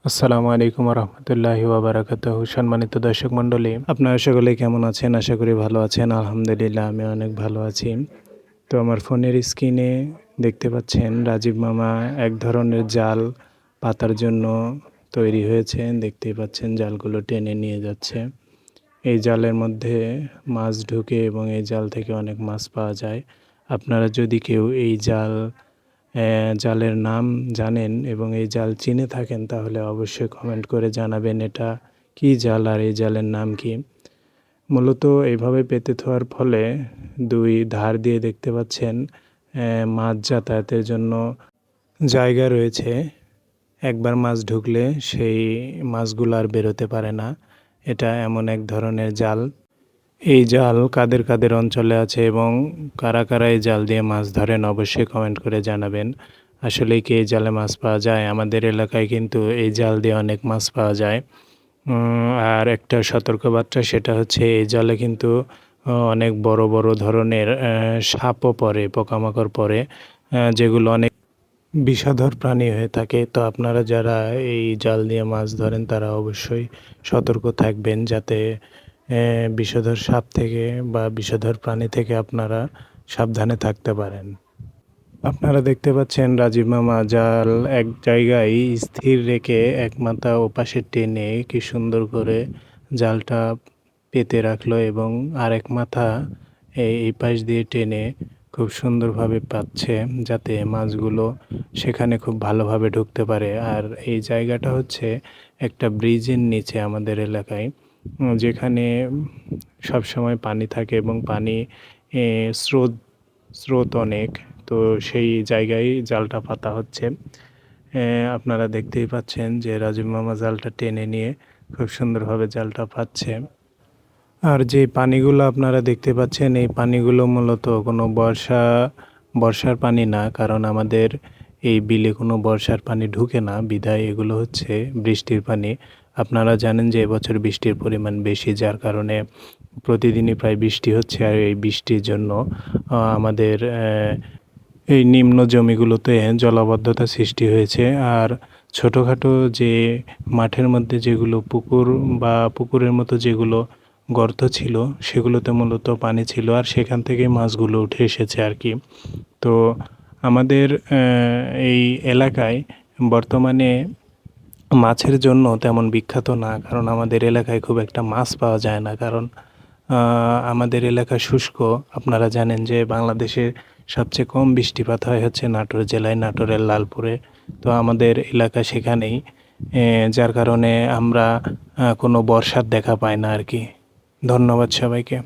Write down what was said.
আসসালামু আলাইকুম রহমতুল্লাহি ওয়াবারাকাতুহু। সম্মানিত দর্শক মণ্ডলী, আপনারা সকলে কেমন আছেন? আশা করি ভালো আছেন। আলহামদুলিল্লাহ আমি অনেক ভালো আছি। তো আমার ফোনের স্ক্রিনে দেখতে পাচ্ছেন রাজীব মামা এক ধরনের জাল পাতার জন্য তৈরি হয়েছে। দেখতেই পাচ্ছেন জালগুলো টেনে নিয়ে যাচ্ছে। এই জালের মধ্যে মাছ ঢুকে এবং এই জাল থেকে অনেক মাছ পাওয়া যায়। আপনারা যদি কেউ এই জালের নাম জানেন এবং এই জাল চিনে থাকেন তাহলে অবশ্যই কমেন্ট করে জানাবেন এটা কী জাল আর এই জালের নাম কি। মূলত এইভাবে পেতে থাকার ফলে দুই ধার দিয়ে দেখতে পাচ্ছেন মাছ যাতায়াতের জন্য জায়গা রয়েছে। একবার মাছ ঢুকলে সেই মাছগুলো আর বেরোতে পারে না। এটা এমন এক ধরনের জাল। এই জাল কাদের কাদের অঞ্চলে আছে এবং কারা কারা এই জাল দিয়ে মাছ ধরেন অবশ্যই কমেন্ট করে জানাবেন। আসলে কি এই জালে মাছ পাওয়া যায়? আমাদের এলাকায় কিন্তু এই জাল দিয়ে অনেক মাছ পাওয়া যায়। আর একটা সতর্কবার্তা, সেটা হচ্ছে এই জালে কিন্তু অনেক বড় বড় ধরনের সাপও পড়ে, পোকামাকড় পড়ে, যেগুলো অনেক বিষধর প্রাণী হয়ে থাকে। তো আপনারা যারা এই জাল দিয়ে মাছ ধরেন তারা অবশ্যই সতর্ক থাকবেন যাতে বিষধর সাপ থেকে বা বিষধর প্রাণী থেকে আপনারা সাবধানে থাকতে পারেন। আপনারা দেখতে পাচ্ছেন রাজীব মামা জাল এক জায়গায় স্থির রেখে এক মাথা ওপাশে টেনে কি সুন্দর করে জালটা পেতে রাখলো এবং আরেক মাথা এই পাশ দিয়ে টেনে খুব সুন্দরভাবে পাচ্ছে যাতে মাছগুলো সেখানে খুব ভালোভাবে ঢুকতে পারে। আর এই জায়গাটা হচ্ছে একটা ব্রিজের নিচে আমাদের এলাকায়, যেখানে সবসময় পানি থাকে এবং পানি স্রোত স্রোত অনেক। তো সেই জায়গায় জালটা পাতা হচ্ছে। আপনারা দেখতেই পাচ্ছেন যে রাজীব মামা জালটা টেনে নিয়ে খুব সুন্দরভাবে জালটা পাচ্ছে। আর যে পানিগুলো আপনারা দেখতে পাচ্ছেন এই পানিগুলো মূলত কোনো বর্ষার পানি না, কারণ আমাদের এই বিলে কোনো বর্ষার পানি ঢুকে না, বিধায় এগুলো হচ্ছে বৃষ্টির পানি। আপনারা জানেন যে এবছর বৃষ্টির পরিমাণ বেশি, যার কারণে প্রতিদিনই প্রায় বৃষ্টি হচ্ছে। আর এই বৃষ্টির জন্য আমাদের এই নিম্ন জমিগুলোতে জলাবদ্ধতা সৃষ্টি হয়েছে। আর ছোটোখাটো যে মাঠের মধ্যে যেগুলো পুকুর বা পুকুরের মতো যেগুলো গর্ত ছিল সেগুলোতে মূলত পানি ছিল, আর সেখান থেকেই মাছগুলো উঠে এসেছে আর কি। তো আমাদের এই এলাকায় বর্তমানে মাছের জন্য তেমন বিখ্যাত না, কারণ আমাদের এলাকায় খুব একটা মাছ পাওয়া যায় না, কারণ আমাদের এলাকা শুষ্ক। আপনারা জানেন যে বাংলাদেশের সবচেয়ে কম বৃষ্টিপাত হয় হচ্ছে নাটোর জেলায়, নাটোরের লালপুরে। তো আমাদের এলাকা সেখানেই, যার কারণে আমরা কোনো বর্ষার দেখা পাই না আর কি। ধন্যবাদ সবাইকে।